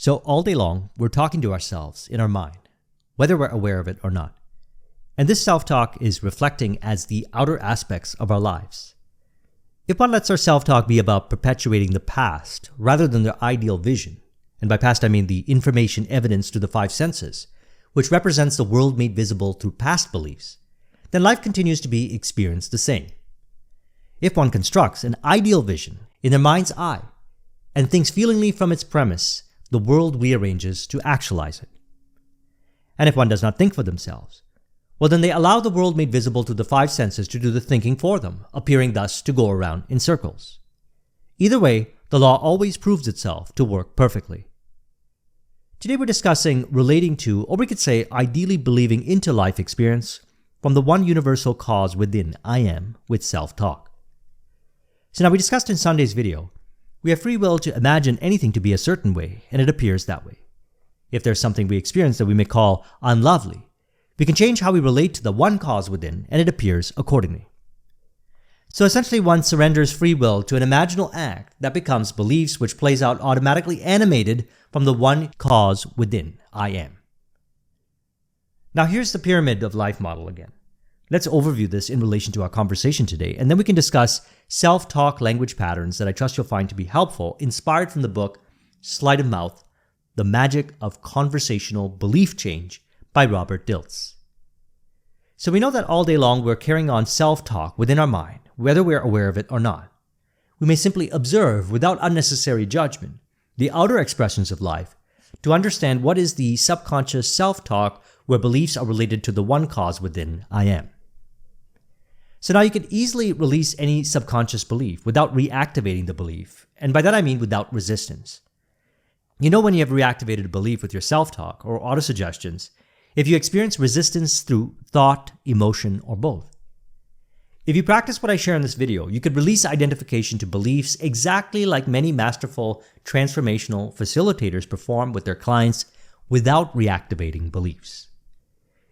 So all day long, we're talking to ourselves in our mind, whether we're aware of it or not. And this self-talk is reflecting as the outer aspects of our lives. If one lets our self-talk be about perpetuating the past rather than their ideal vision, and by past I mean the information evidence to the five senses, which represents the world made visible through past beliefs, then life continues to be experienced the same. If one constructs an ideal vision in their mind's eye and thinks feelingly from its premise, the world rearranges to actualize it. And if one does not think for themselves, well then they allow the world made visible to the five senses to do the thinking for them, appearing thus to go around in circles. Either way, the law always proves itself to work perfectly. Today we're discussing relating to, or we could say ideally believing into life experience from the one universal cause within I am with self-talk. So now we discussed in Sunday's video, we have free will to imagine anything to be a certain way, and it appears that way. If there's something we experience that we may call unlovely, we can change how we relate to the one cause within, and it appears accordingly. So essentially one surrenders free will to an imaginal act that becomes beliefs which plays out automatically animated from the one cause within, I am. Now here's the pyramid of life model again. Let's overview this in relation to our conversation today, and then we can discuss self-talk language patterns that I trust you'll find to be helpful, inspired from the book Sleight of Mouth, The Magic of Conversational Belief Change by Robert Dilts. So we know that all day long we're carrying on self-talk within our mind, whether we're aware of it or not. We may simply observe without unnecessary judgment the outer expressions of life to understand what is the subconscious self-talk where beliefs are related to the one cause within I am. So now you can easily release any subconscious belief without reactivating the belief, and by that I mean without resistance. You know when you have reactivated a belief with your self-talk or autosuggestions, if you experience resistance through thought, emotion, or both. If you practice what I share in this video, you could release identification to beliefs exactly like many masterful transformational facilitators perform with their clients without reactivating beliefs.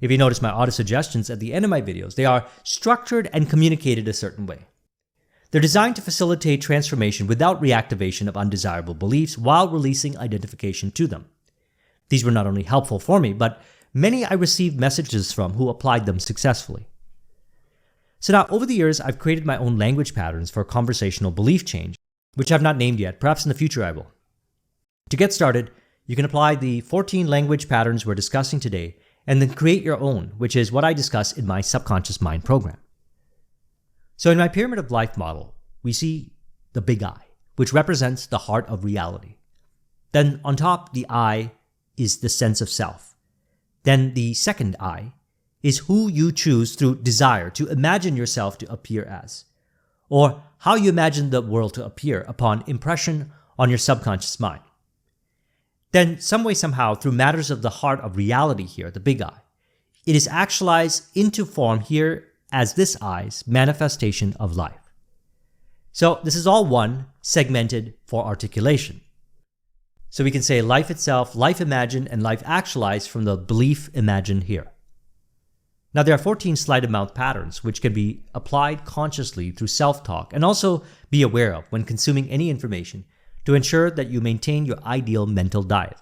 If you notice my autosuggestions at the end of my videos, they are structured and communicated a certain way. They're designed to facilitate transformation without reactivation of undesirable beliefs while releasing identification to them. These were not only helpful for me, but many I received messages from who applied them successfully. So now, over the years, I've created my own language patterns for conversational belief change, which I've not named yet. Perhaps in the future I will. To get started, you can apply the 14 language patterns we're discussing today and then create your own, which is what I discuss in my subconscious mind program. So in my pyramid of life model, we see the big I, which represents the heart of reality. Then on top, the I is the sense of self. Then the second I is who you choose through desire to imagine yourself to appear as, or how you imagine the world to appear upon impression on your subconscious mind. Then some way, somehow, through matters of the heart of reality here, the big I, it is actualized into form here as this I's manifestation of life. So this is all one, segmented for articulation. So we can say life itself, life imagined, and life actualized from the belief imagined here. Now there are 14 sleight of mouth patterns which can be applied consciously through self-talk and also be aware of when consuming any information to ensure that you maintain your ideal mental diet.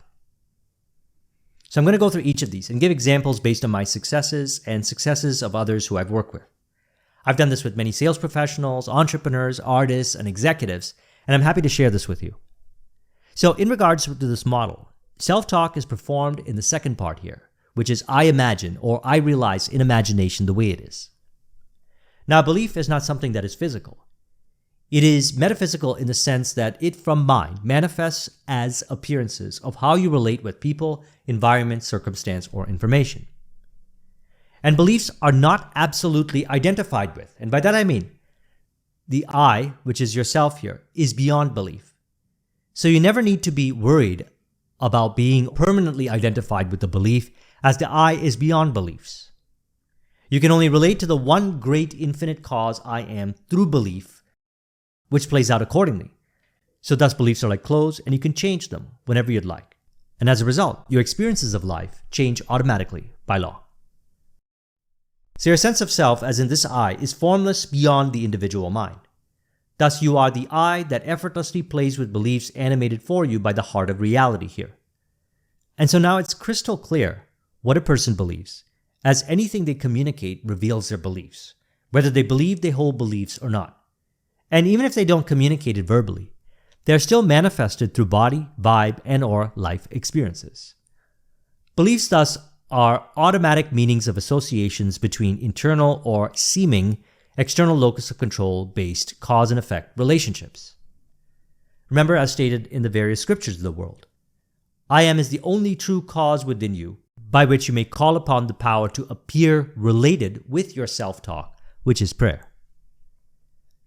So I'm going to go through each of these and give examples based on my successes and successes of others who I've worked with. I've done this with many sales professionals, entrepreneurs, artists, and executives, and I'm happy to share this with you. So in regards to this model, self-talk is performed in the second part here, which is I imagine or I realize in imagination the way it is. Now, belief is not something that is physical. It is metaphysical in the sense that it from mind manifests as appearances of how you relate with people, environment, circumstance, or information. And beliefs are not absolutely identified with, and by that I mean the I, which is yourself here, is beyond belief. So you never need to be worried about being permanently identified with the belief, as the I is beyond beliefs. You can only relate to the one great infinite cause I am through belief, which plays out accordingly. So thus beliefs are like clothes, and you can change them whenever you'd like. And as a result, your experiences of life change automatically by law. So your sense of self, as in this I, is formless beyond the individual mind. Thus you are the I that effortlessly plays with beliefs animated for you by the heart of reality here. And so now it's crystal clear what a person believes, as anything they communicate reveals their beliefs, whether they believe they hold beliefs or not. And even if they don't communicate it verbally, they are still manifested through body, vibe, and/or life experiences. Beliefs, thus, are automatic meanings of associations between internal or seeming external locus of control-based cause and effect relationships. Remember, as stated in the various scriptures of the world, I am is the only true cause within you, by which you may call upon the power to appear related with your self-talk, which is prayer.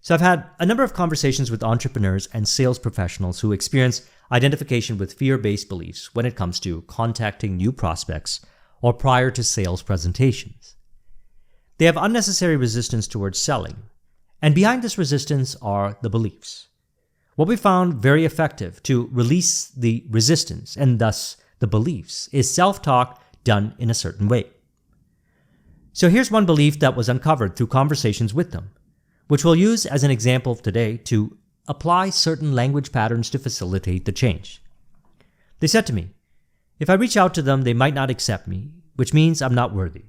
So I've had a number of conversations with entrepreneurs and sales professionals who experience identification with fear-based beliefs when it comes to contacting new prospects or prior to sales presentations. They have unnecessary resistance towards selling, and behind this resistance are the beliefs. What we found very effective to release the resistance and thus the beliefs is self-talk done in a certain way. So here's one belief that was uncovered through conversations with them, which we'll use as an example today to apply certain language patterns to facilitate the change. They said to me, if I reach out to them, they might not accept me, which means I'm not worthy.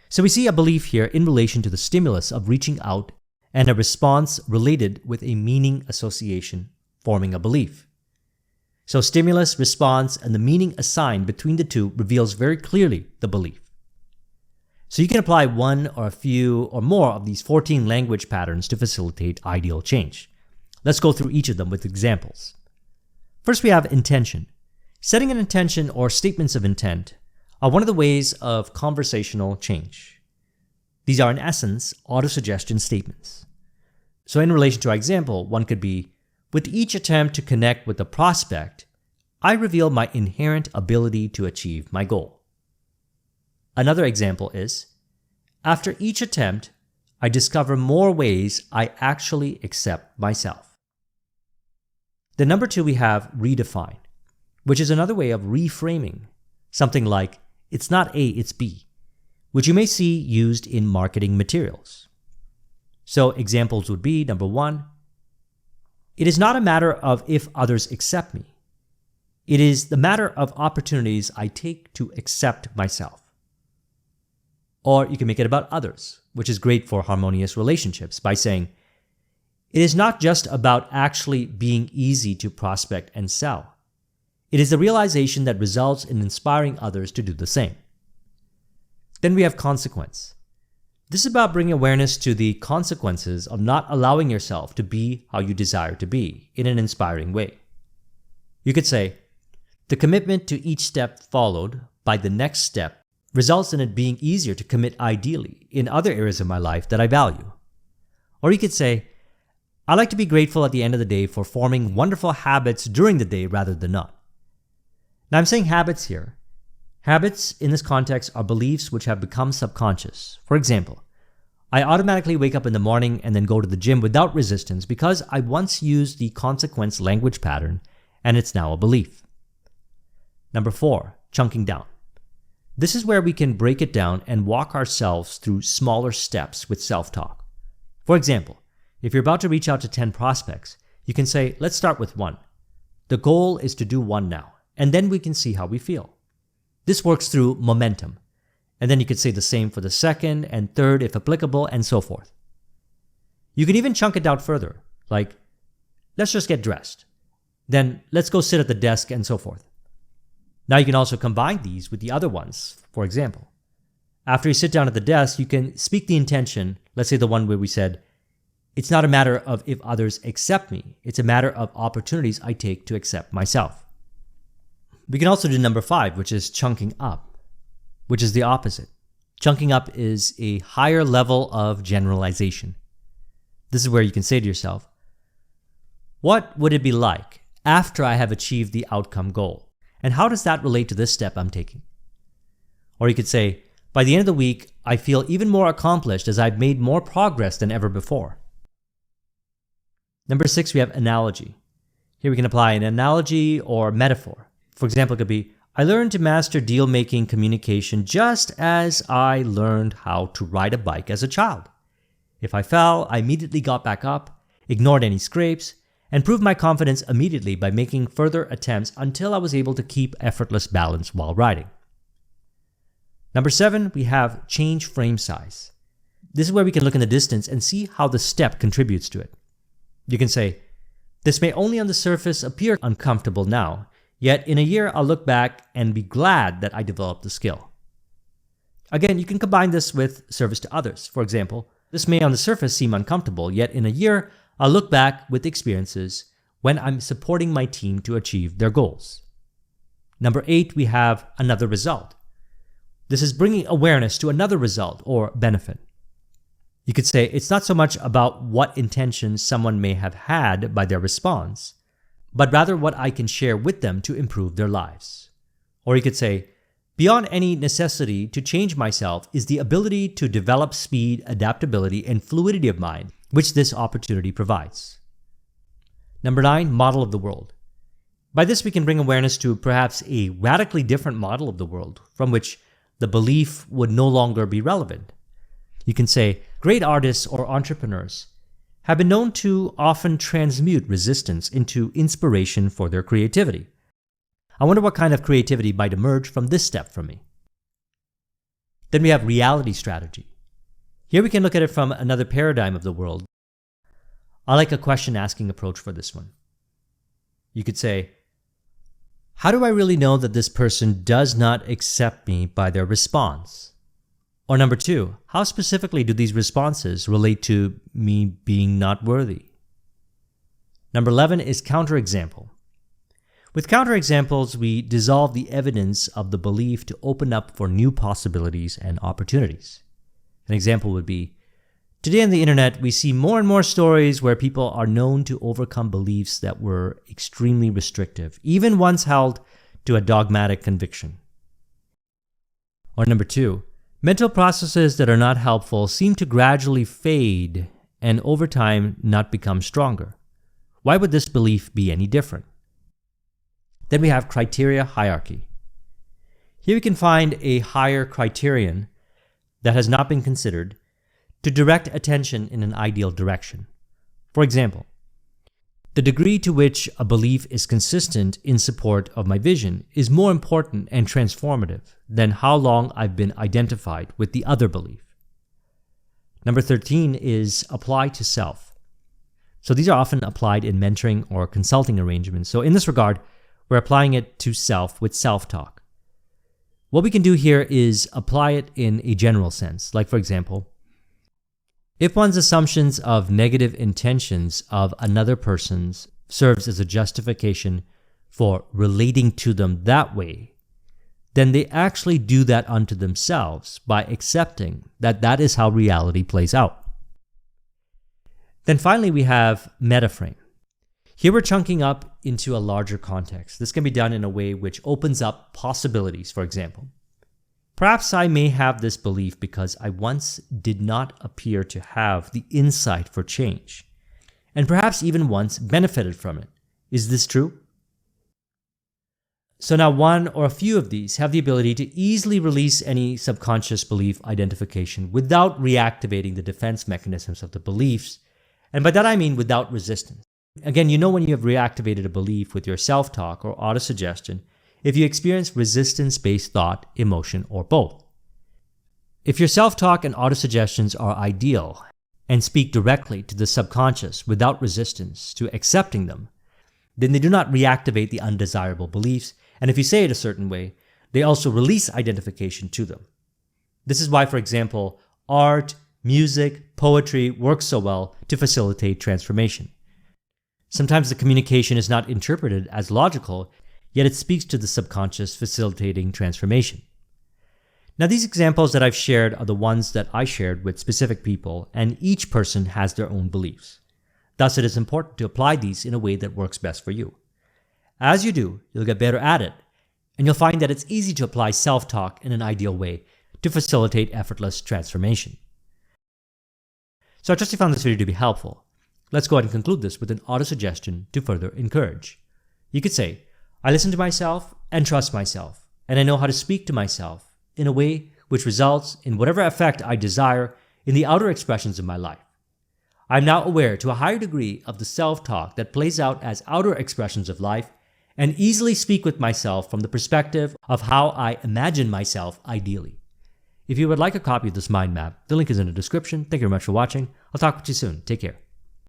So we see a belief here in relation to the stimulus of reaching out and a response related with a meaning association forming a belief. So stimulus, response, and the meaning assigned between the two reveals very clearly the belief. So you can apply one or a few or more of these 14 language patterns to facilitate ideal change. Let's go through each of them with examples. First, we have intention. Setting an intention or statements of intent are one of the ways of conversational change. These are, in essence, autosuggestion statements. So in relation to our example, one could be, with each attempt to connect with a prospect, I reveal my inherent ability to achieve my goal. Another example is, after each attempt, I discover more ways I actually accept myself. Then number 2, we have redefine, which is another way of reframing, something like, it's not A, it's B, which you may see used in marketing materials. So examples would be, number 1, it is not a matter of if others accept me. It is the matter of opportunities I take to accept myself. Or you can make it about others, which is great for harmonious relationships by saying, it is not just about actually being easy to prospect and sell. It is the realization that results in inspiring others to do the same. Then we have consequence. This is about bringing awareness to the consequences of not allowing yourself to be how you desire to be in an inspiring way. You could say, the commitment to each step followed by the next step results in it being easier to commit ideally in other areas of my life that I value. Or you could say, I like to be grateful at the end of the day for forming wonderful habits during the day rather than not. Now I'm saying habits here. Habits in this context are beliefs which have become subconscious. For example, I automatically wake up in the morning and then go to the gym without resistance because I once used the consequence language pattern and it's now a belief. Number 4, chunking down. This is where we can break it down and walk ourselves through smaller steps with self-talk. For example, if you're about to reach out to 10 prospects, you can say, let's start with 1. The goal is to do 1 now, and then we can see how we feel. This works through momentum. And then you could say the same for the second and third if applicable, and so forth. You can even chunk it out further, like, let's just get dressed. Then let's go sit at the desk, and so forth. Now you can also combine these with the other ones. For example, after you sit down at the desk, you can speak the intention, let's say the one where we said, it's not a matter of if others accept me, it's a matter of opportunities I take to accept myself. We can also do number 5, which is chunking up, which is the opposite. Chunking up is a higher level of generalization. This is where you can say to yourself, what would it be like after I have achieved the outcome goal? And how does that relate to this step I'm taking? Or you could say, by the end of the week, I feel even more accomplished as I've made more progress than ever before. Number 6, we have analogy. Here we can apply an analogy or metaphor. For example, it could be, I learned to master deal-making communication just as I learned how to ride a bike as a child. If I fell, I immediately got back up, ignored any scrapes, and prove my confidence immediately by making further attempts until I was able to keep effortless balance while riding. Number 7, we have change frame size. This is where we can look in the distance and see how the step contributes to it. You can say, this may only on the surface appear uncomfortable now, yet in a year I'll look back and be glad that I developed the skill. Again, you can combine this with service to others. For example, this may on the surface seem uncomfortable, yet in a year I'll look back with experiences when I'm supporting my team to achieve their goals. Number 8, we have another result. This is bringing awareness to another result or benefit. You could say it's not so much about what intentions someone may have had by their response, but rather what I can share with them to improve their lives. Or you could say, beyond any necessity to change myself is the ability to develop speed, adaptability, and fluidity of mind, which this opportunity provides. Number 9, model of the world. By this, we can bring awareness to perhaps a radically different model of the world from which the belief would no longer be relevant. You can say, great artists or entrepreneurs have been known to often transmute resistance into inspiration for their creativity. I wonder what kind of creativity might emerge from this step for me. Then we have reality strategy. Here we can look at it from another paradigm of the world. I like a question-asking approach for this one. You could say, how do I really know that this person does not accept me by their response? Or number 2, how specifically do these responses relate to me being not worthy? Number 11 is counterexample. With counterexamples, we dissolve the evidence of the belief to open up for new possibilities and opportunities. An example would be, today on the internet, we see more and more stories where people are known to overcome beliefs that were extremely restrictive, even once held to a dogmatic conviction. Or number 2, mental processes that are not helpful seem to gradually fade and over time not become stronger. Why would this belief be any different? Then we have criteria hierarchy. Here we can find a higher criterion that has not been considered to direct attention in an ideal direction. For example, the degree to which a belief is consistent in support of my vision is more important and transformative than how long I've been identified with the other belief. Number 13 is apply to self. So these are often applied in mentoring or consulting arrangements. So in this regard, we're applying it to self with self-talk. What we can do here is apply it in a general sense. Like, for example, if one's assumptions of negative intentions of another person's serves as a justification for relating to them that way, then they actually do that unto themselves by accepting that that is how reality plays out. Then finally, we have metaframe. Here we're chunking up into a larger context. This can be done in a way which opens up possibilities, for example. Perhaps I may have this belief because I once did not appear to have the insight for change, and perhaps even once benefited from it. Is this true? So now one or a few of these have the ability to easily release any subconscious belief identification without reactivating the defense mechanisms of the beliefs, and by that I mean without resistance. Again, you know when you have reactivated a belief with your self-talk or autosuggestion if you experience resistance-based thought, emotion, or both. If your self-talk and autosuggestions are ideal and speak directly to the subconscious without resistance to accepting them, then they do not reactivate the undesirable beliefs, and if you say it a certain way, they also release identification to them. This is why, for example, art, music, poetry work so well to facilitate transformation. Sometimes the communication is not interpreted as logical, yet it speaks to the subconscious facilitating transformation. Now, these examples that I've shared are the ones that I shared with specific people, and each person has their own beliefs. Thus, it is important to apply these in a way that works best for you. As you do, you'll get better at it, and you'll find that it's easy to apply self-talk in an ideal way to facilitate effortless transformation. So I trust you found this video to be helpful. Let's go ahead and conclude this with an autosuggestion to further encourage. You could say, I listen to myself and trust myself, and I know how to speak to myself in a way which results in whatever effect I desire in the outer expressions of my life. I'm now aware to a higher degree of the self-talk that plays out as outer expressions of life and easily speak with myself from the perspective of how I imagine myself ideally. If you would like a copy of this mind map, the link is in the description. Thank you very much for watching. I'll talk with you soon. Take care.